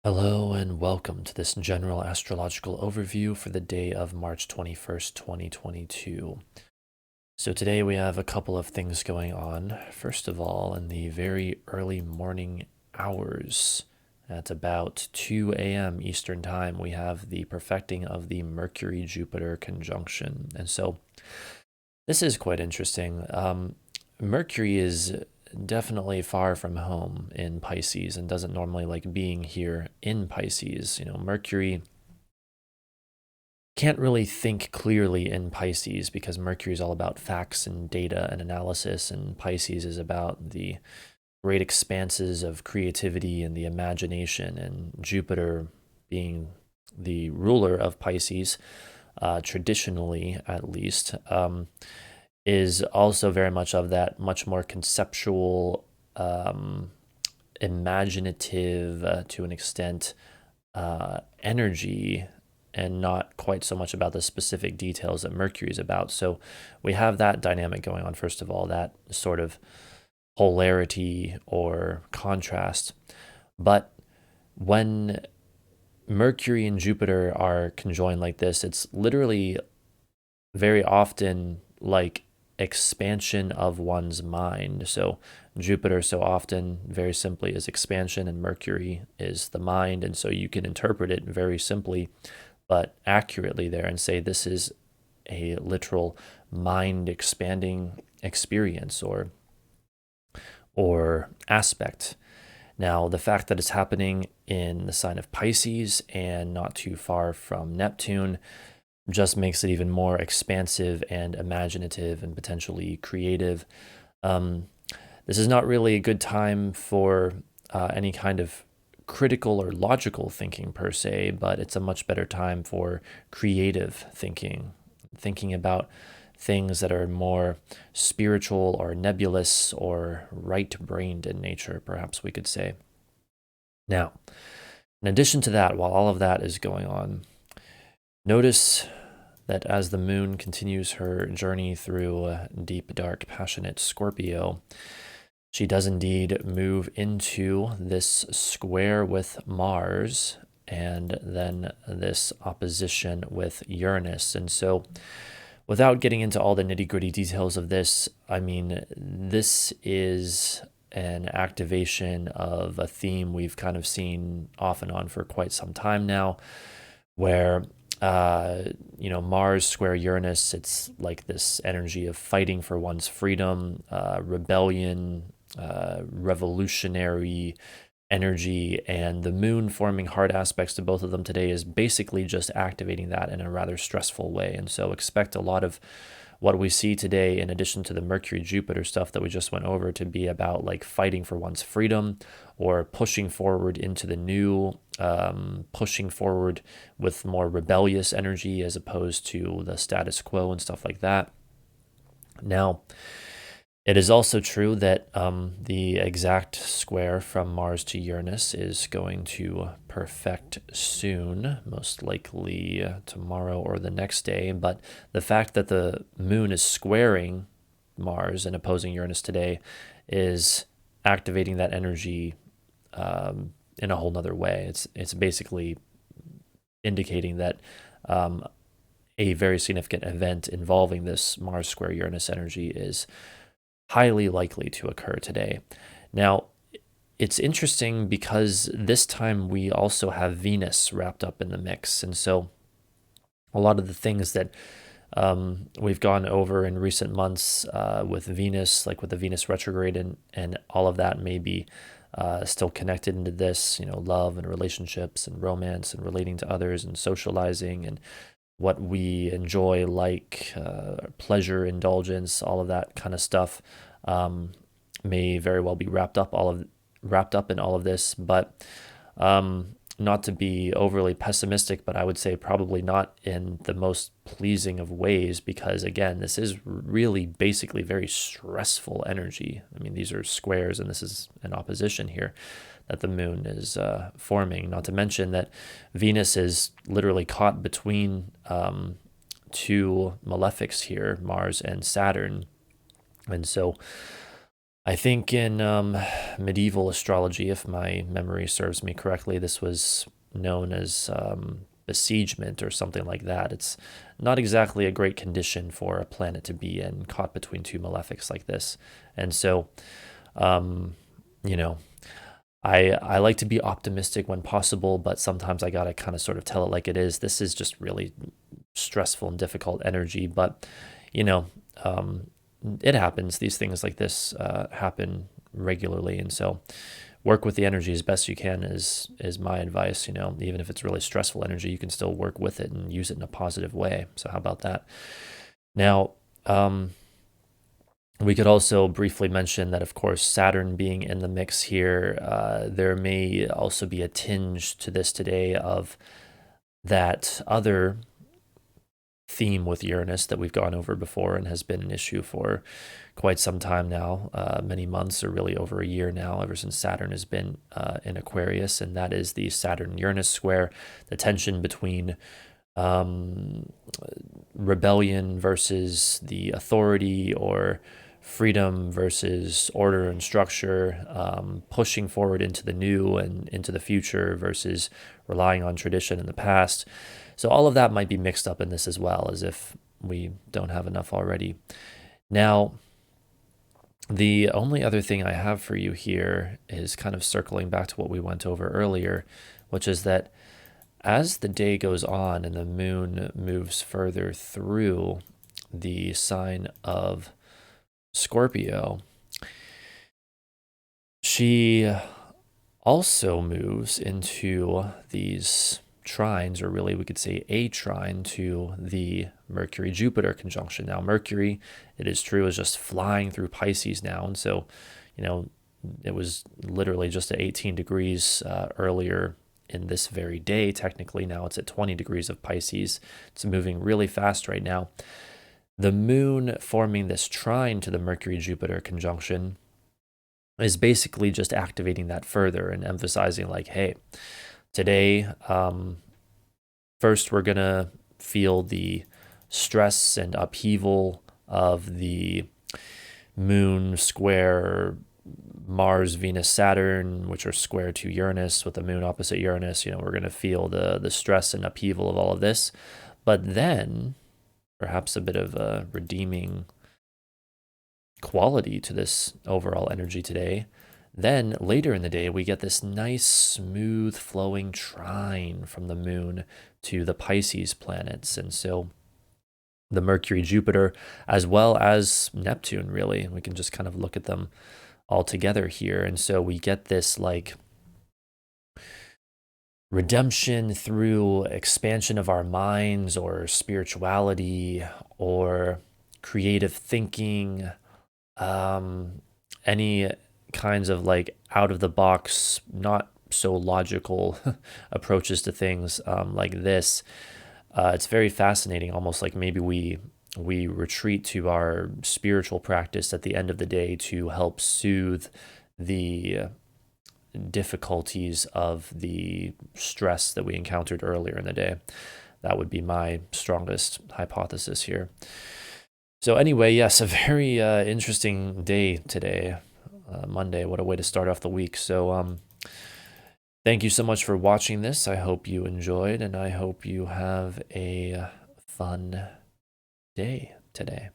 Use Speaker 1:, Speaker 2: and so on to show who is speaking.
Speaker 1: Hello and welcome to this general astrological overview for the day of March 21st, 2022. So today we have a couple of things going on. First of all, in the very early morning hours, at about 2 a.m. Eastern Time, we have the perfecting of the Mercury-Jupiter conjunction. And so this is quite interesting. Mercury is definitely far from home in Pisces and doesn't normally like being here in Pisces. Mercury can't really think clearly in Pisces because Mercury is all about facts and data and analysis, and Pisces is about the great expanses of creativity and the imagination. And Jupiter, being the ruler of Pisces, traditionally at least, is also very much of that much more conceptual, imaginative, to an extent, energy, and not quite so much about the specific details that Mercury is about. So we have that dynamic going on, first of all, that sort of polarity or contrast. But when Mercury and Jupiter are conjoined like this, it's literally very often like expansion of one's mind. So Jupiter so often, very simply, is expansion, and Mercury is the mind. And so you can interpret it very simply but accurately there and say this is a literal mind expanding experience or aspect. Now, the fact that it's happening in the sign of Pisces and not too far from Neptune just makes it even more expansive and imaginative and potentially creative. This is not really a good time for any kind of critical or logical thinking per se, but it's a much better time for creative thinking, thinking about things that are more spiritual or nebulous or right-brained in nature, perhaps we could say. Now, in addition to that, while all of that is going on, notice that as the moon continues her journey through deep, dark, passionate Scorpio, she does indeed move into this square with Mars and then this opposition with Uranus. And so, without getting into all the nitty gritty details of this, I mean, this is an activation of a theme we've kind of seen off and on for quite some time now, where Mars square Uranus, it's like this energy of fighting for one's freedom, rebellion, revolutionary energy, and the moon forming hard aspects to both of them today is basically just activating that in a rather stressful way. And so expect a lot of what we see today, in addition to the Mercury Jupiter stuff that we just went over, to be about like fighting for one's freedom or pushing forward into the new, pushing forward with more rebellious energy as opposed to the status quo and stuff like that. Now, it is also true that the exact square from Mars to Uranus is going to perfect soon, most likely tomorrow or the next day. But the fact that the moon is squaring Mars and opposing Uranus today is activating that energy in a whole nother way. It's basically indicating that a very significant event involving this Mars square Uranus energy is highly likely to occur today. Now, it's interesting because this time we also have Venus wrapped up in the mix. And so a lot of the things that we've gone over in recent months with Venus, like with the Venus retrograde and all of that, may be still connected into this, love and relationships and romance and relating to others and socializing and what we enjoy, like pleasure, indulgence, all of that kind of stuff, may very well be wrapped up in all of this. But not to be overly pessimistic, but I would say probably not in the most pleasing of ways, because again, this is really basically very stressful energy. I mean, these are squares, and this is an opposition here that the moon is forming. Not to mention that Venus is literally caught between two malefics here, Mars and Saturn. And so I think in medieval astrology, if my memory serves me correctly, this was known as besiegement or something like that. It's not exactly a great condition for a planet to be in, caught between two malefics like this. And so, um, you know, I like to be optimistic when possible, but sometimes I gotta kind of sort of tell it like it is. This is just really stressful and difficult energy, but you know, um, it happens. These things like this happen regularly, and so work with the energy as best you can is my advice. You know, even if it's really stressful energy, you can still work with it and use it in a positive way. So how about that? Now, we could also briefly mention that, of course, Saturn being in the mix here, there may also be a tinge to this today of that other theme with Uranus that we've gone over before and has been an issue for quite some time now, many months or really over a year now, ever since Saturn has been in Aquarius, and that is the Saturn-Uranus square, the tension between rebellion versus the authority, or freedom versus order and structure, pushing forward into the new and into the future versus relying on tradition in the past. So all of that might be mixed up in this as well, as if we don't have enough already. Now, the only other thing I have for you here is kind of circling back to what we went over earlier, which is that as the day goes on and the moon moves further through the sign of Scorpio, she also moves into these trines, or really we could say a trine to the Mercury-Jupiter conjunction. Now, Mercury, it is true, is just flying through Pisces now. And so, you know, it was literally just at 18 degrees earlier in this very day. Technically, now it's at 20 degrees of Pisces. It's moving really fast right now. The moon forming this trine to the Mercury-Jupiter conjunction is basically just activating that further and emphasizing like, hey, today, first we're going to feel the stress and upheaval of the moon square Mars, Venus, Saturn, which are square to Uranus with the moon opposite Uranus. You know, we're going to feel the stress and upheaval of all of this. But then perhaps a bit of a redeeming quality to this overall energy today. Then later in the day, we get this nice, smooth flowing trine from the moon to the Pisces planets. And so the Mercury, Jupiter, as well as Neptune, really, we can just kind of look at them all together here. And so we get this like redemption through expansion of our minds or spirituality or creative thinking, any kinds of like out of the box, not so logical approaches to things like this. It's very fascinating, almost like maybe we retreat to our spiritual practice at the end of the day to help soothe the difficulties of the stress that we encountered earlier in the day. That would be my strongest hypothesis here. So anyway, yes, a very interesting day today, Monday. What a way to start off the week. So thank you so much for watching this. I hope you enjoyed, and I hope you have a fun day today.